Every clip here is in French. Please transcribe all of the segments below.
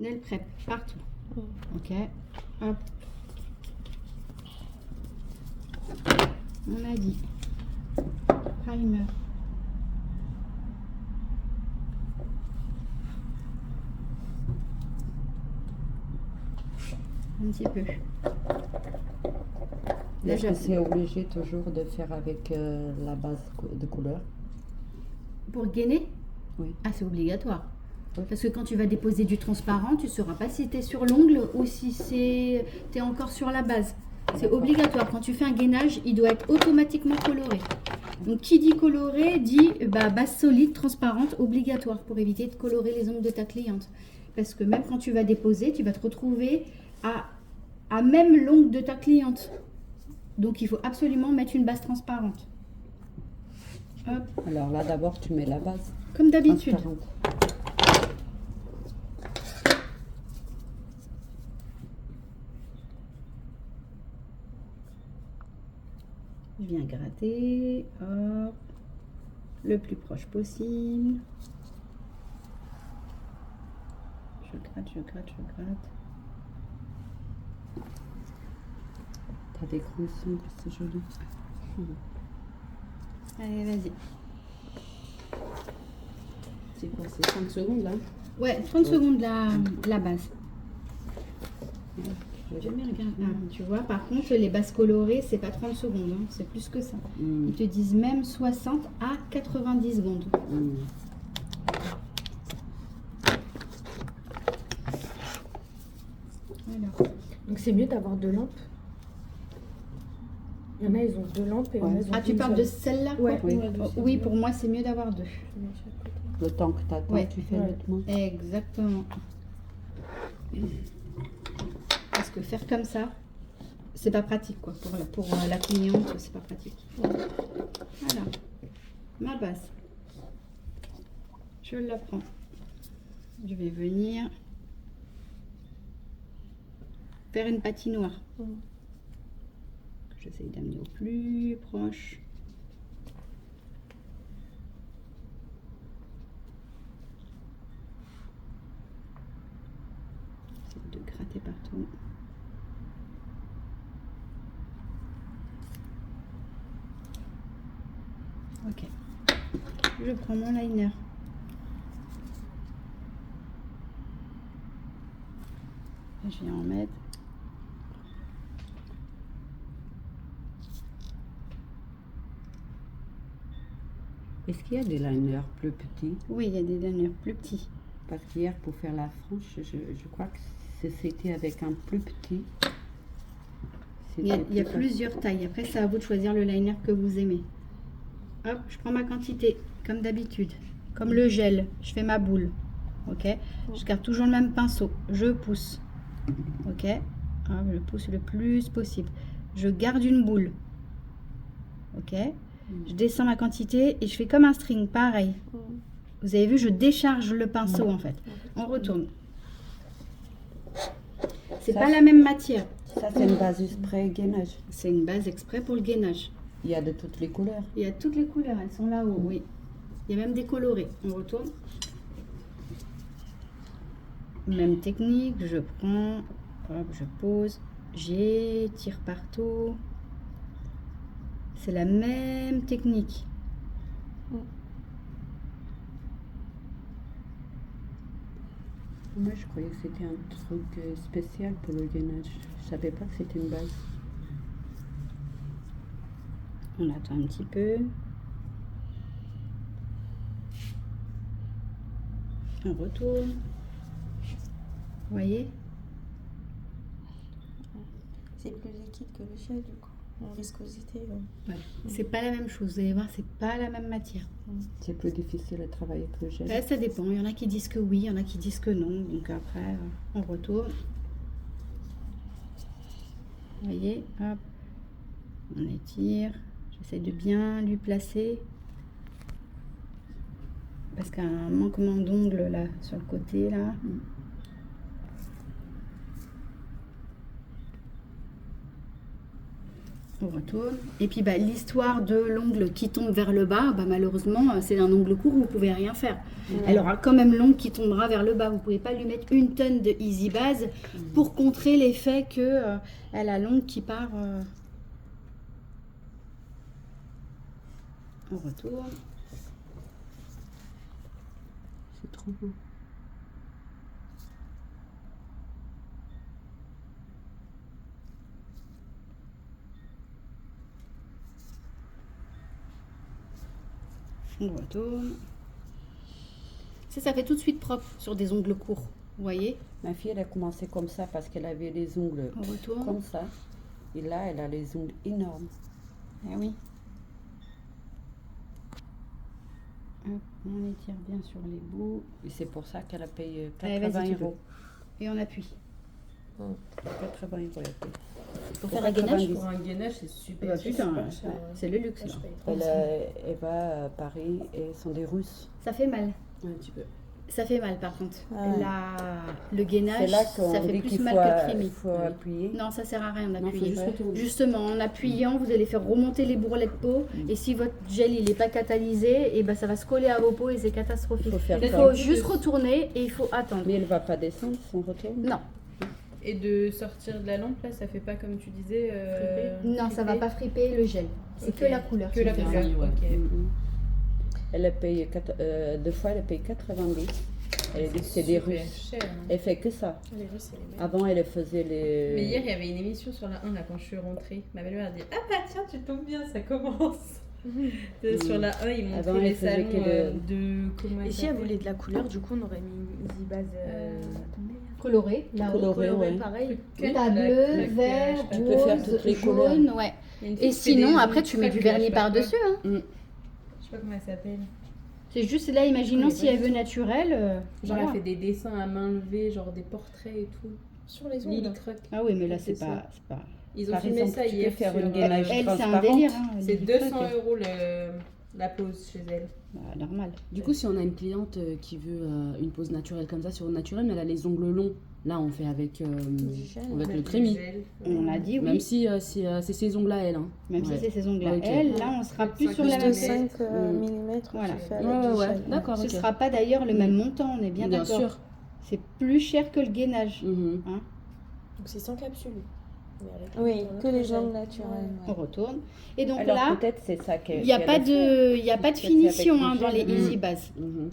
nail prep partout. Ok, hop. On a dit primer. Un petit peu. Là, Est-ce que c'est obligé toujours de faire avec la base de couleur? pour gainer, Oui. ah, c'est obligatoire. Oui. Parce que quand tu vas déposer du transparent, tu ne sauras pas si tu es sur l'ongle ou si tu es encore sur la base. C'est obligatoire. Quand tu fais un gainage, il doit être automatiquement coloré. Donc, qui dit coloré dit base solide, transparente, obligatoire pour éviter de colorer les ongles de ta cliente. Parce que même quand tu vas déposer, tu vas te retrouver à même l'ongle de ta cliente. Donc, il faut absolument mettre une base transparente. Hop, Alors là, d'abord, tu mets la base comme d'habitude. transparente. Je viens gratter, hop, le plus proche possible. Je gratte, je gratte, je gratte. T'as des grands ongles, c'est joli. Allez, vas-y. C'est quoi, c'est 5 secondes là? Ouais, 30 secondes la base. Je vais Jamais regarder. Ah, tu vois, par contre, les bases colorées, c'est pas 30 secondes, hein, c'est plus que ça. Ils te disent même 60 à 90 secondes. Alors, Donc c'est mieux d'avoir 2 lampes. Il y en a, ils ont 2 lampes et il y en a, ils ont ah, tu une parles seule. de celle-là Ouais, quoi? ouais, Oh, oui, pour moi, c'est mieux d'avoir 2. Le temps que tu attends, Ouais. tu fais Ouais. nettement. Exactement. Parce que faire comme ça, c'est pas pratique quoi. Pour la cliente, c'est pas pratique. Voilà. Ma base. Je la prends. Je vais venir faire une patinoire. J'essaye d'amener au plus proche. J'essaie de gratter partout. Ok. Je prends mon liner. Je vais en mettre. Est-ce qu'il y a des liners plus petits? Oui, il y a des liners plus petits. Parce qu'hier, pour faire la frange, je crois que c'était avec un plus petit. Il y a C'était plus plusieurs tailles. Après, c'est à vous de choisir le liner que vous aimez. Hop, je prends ma quantité, comme d'habitude. Comme le gel, je fais ma boule. Ok. Je garde toujours le même pinceau. Je pousse. Ok. Hop, je pousse le plus possible. Je garde une boule. Ok. Je descends ma quantité et je fais comme un string, pareil. Vous avez vu, je décharge le pinceau en fait. On retourne. C'est Ça, pas la même matière. Ça, c'est une base spray gainage. C'est une base exprès pour le gainage. Il y a de toutes les couleurs. Il y a toutes les couleurs, elles sont là-haut, oui. Il y a même des colorés. On retourne. Même technique, je prends, hop, je pose, j'étire partout. C'est la même technique. Moi, je croyais que c'était un truc spécial pour le gainage. Je savais pas que c'était une base. On attend un petit peu. On retourne. Vous voyez? C'est plus liquide que le gel, du coup. En viscosité. Ouais. C'est pas la même chose. Vous allez voir, c'est pas la même matière. C'est plus difficile à travailler que le gel. Ça dépend. Il y en a qui disent que oui, il y en a qui disent que non. Donc après, on retourne. Vous voyez? Hop. On étire. J'essaie de bien lui placer. Parce qu'il y a un manquement d'ongles là, sur le côté là. On retourne. Et puis bah, l'histoire de l'ongle qui tombe vers le bas, bah, malheureusement, c'est un ongle court, vous ne pouvez rien faire. Elle aura quand même l'ongle qui tombera vers le bas. Vous ne pouvez pas lui mettre une tonne de Easy Base pour contrer l'effet que elle a l'ongle qui part. On retourne. C'est trop beau. On retourne. Ça fait tout de suite propre sur des ongles courts. Vous voyez? Ma fille, elle a commencé comme ça parce qu'elle avait les ongles On retourne. comme ça. Et là, elle a les ongles énormes. Ah oui. Hop, on étire bien sur les bouts. Et c'est pour ça qu'elle a payé Allez, 80 vas-y, tu peux. euros. Et on appuie. 80 euros, elle a payé. Pour faire un gainage. Pour un gainage, c'est super. Bah, putain, super ouais. cher, ouais. C'est le luxe. Moi, je là. paye trop. Elle va à Paris et sont des Russes. Ça fait mal. Un petit peu. Ça fait mal par contre. Ah ouais. Le C'est gainage, là qu'on ça fait dit plus qu'il mal faut, que Trémy. il faut appuyer. Non, ça sert à rien Non, faut d'appuyer. juste retourner. Justement, en appuyant, vous allez faire remonter les bourrelets de peau. Et si votre gel il n'est pas catalysé, et ben ça va se coller à vos peaux et c'est catastrophique. Il faut faire Il ça. faut juste retourner et il faut attendre. Mais elle va pas descendre si on retourne. Non, Et de sortir de la lampe, là, ça fait pas comme tu disais. non, ça va pas friper le gel. C'est Ok. que la couleur. Que la qui fait couleur. ça. Ok. Elle a payé 2 fois, elle a payé 90. Elle a dit que c'est des Super Russes. cher. hein. Elle fait que ça. Les Russes, c'est les mêmes. Avant, elle faisait les. Mais hier, il y avait une émission sur la 1 là quand je suis rentrée. Ma belle-mère a dit ah bah tiens, tu tombes bien, ça commence. Sur la 1, ils montraient Avant, elle les faisait salons que de comment Et elle si elle s'appelle voulait de la couleur, du coup, on aurait mis une easy base. Coloré, là Coloré, ouais. pareil. T'as bleu, vert, Tu peux faire rose, toutes les couleurs. jaune, ouais. Il y a une fille Et qui fait sinon, des après, ongles tu mets du crêpes, là, vernis je sais pas par-dessus. Hein. quoi. Je sais pas comment elle s'appelle. C'est juste là, imaginons si elle veut naturel. Genre, voilà. elle fait des dessins à main levée, genre des portraits et tout. Sur les Lily ongles. Truck. Ah oui, mais là, C'est c'est ça. pas. Ils ont Par filmé exemple, ça tu peux hier. faire sur, une gainage Elle, c'est un transparente. délire. Hein, C'est Lily 200 Truck. euros la pause chez elle. Bah, normal. Du coup, si on a une cliente qui veut une pose naturelle comme ça, sur une naturelle, mais elle a les ongles longs, là on fait avec, gel. avec le trémy. On a dit oui. Même si c'est ses ongles à elle. Hein. Même Ouais. si c'est ses ongles à Ok. elle, là, on sera plus sur la Plus même de chose. 5 Mm. mm, Voilà. tu fais avec Ouais, du ouais, gel. d'accord. Ce ok. sera pas d'ailleurs le même montant, on est bien Bien d'accord. sûr. C'est plus cher que le gainage. Mhm. Donc c'est sans capsule. Oui, que les ongles naturels. On retourne. Et donc Alors là, peut-être c'est ça qu'elle. il n'y a pas de, il y a pas de Peut-être finition avec hein, le dans les gel. easy bases. Mhm.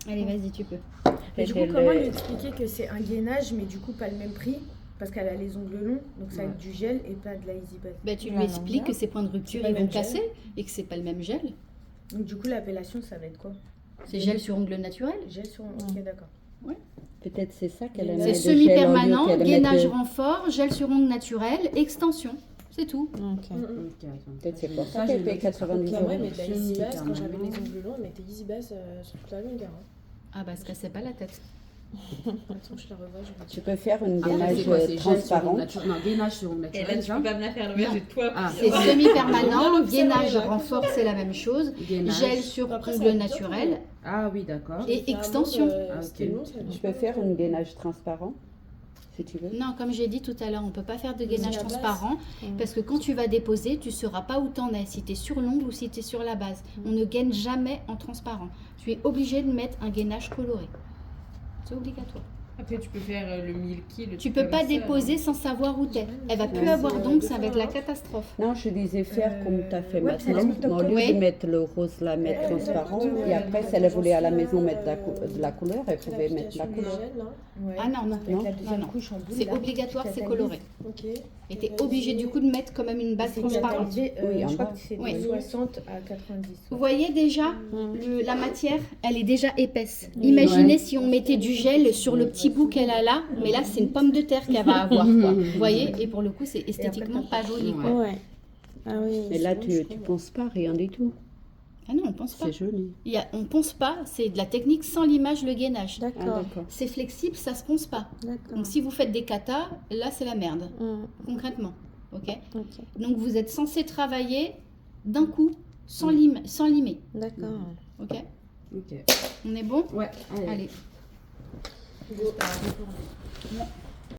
Allez, vas-y, tu peux. Et du coup, Elle- comment lui expliquer que c'est un gainage, mais du coup pas le même prix parce qu'elle a les ongles longs, donc ça va être du gel et pas de la easy base. Bah, tu lui La expliques longueur. que ces points de rupture C'est pas ils le vont même gel. casser et que c'est pas le même gel. Donc du coup l'appellation ça va être quoi? C'est gel sur ongle naturel. Gel sur. Ok, d'accord. Peut-être c'est ça qu'elle a C'est mis. semi-permanent, gainage renfort, gel sur ongle naturel, extension. C'est tout. Ok. Ok, attends. Peut-être c'est pour Ça, ça je qu'elle vais paye noter. 90 Ok, euros. moi, mais de la easy base, quand j'avais Semi-permanent. les ongles longs, elle mettait easy base sur toute la longueur. Hein. Ah bah, se cassait pas la tête. Attends, je la revois, je vais Tu peux faire une Après, gainage c'est quoi, c'est gel sur ongles transparente. naturels. Non, gainage sur ongles Et naturels. là, tu peux pas me la faire lever, j'ai tout appris. Ah, C'est semi-permanent, l'observer, gainage là. renfort, c'est la même chose. gainage. Gel sur Après, ça ongle va bien naturel. Ah oui, d'accord. Et extension. C'était ok. long, ça Je peux faire une gainage transparent si tu veux. Non, comme j'ai dit tout à l'heure, on ne peut pas faire de gainage la base. transparent parce que quand tu vas déposer, tu ne sauras pas où tu en es, si tu es sur l'ongle ou si tu es sur la base. On ne gaine jamais en transparent. Tu es obligé de mettre un gainage coloré. C'est obligatoire. Après, tu peux faire le milky, le Tu truc peux comme pas ça, déposer sans savoir où tu es. Elle va plus Ouais, avoir c'est d'ongles, ça va être la différent. catastrophe. Non, je disais faire comme tu as fait ouais, c'est maintenant. les Au lieu Ouais. de mettre le rose, la mettre transparente. ouais, Et après, si elle voulait à la maison mettre de la couleur, elle pouvait mettre la couleur. Ah non, non, Avec la non, deuxième non. couche en boule. C'est là, obligatoire, qui c'est catalyse. coloré. Ok. Et tu es obligé du coup de mettre quand même une base C'est transparente. catalysé, Oui, en je crois bas. que c'est de Oui. 60 à 90. Vous voyez déjà, Mm. la matière, elle est déjà épaisse. Imaginez si on mettait du gel sur le petit bout qu'elle a là, mais là c'est une pomme de terre qu'elle va avoir. Quoi. Vous voyez, et pour le coup c'est esthétiquement pas joli. Quoi. Ouais. Ah oui. Mais là, c'est bon, tu penses pas rien du tout. Ah non, on pense pas. C'est joli. On pense pas, c'est de la technique sans l'image, le gainage. Ah, D'accord. d'accord. C'est flexible, ça se ponce pas. D'accord. Donc si vous faites des katas, là c'est la merde, Mm, concrètement. Ok. ok. Donc vous êtes censé travailler d'un coup, sans limer. D'accord. Ok. Ok. On est bon? Ouais, allez. Allez. Juste à retourner.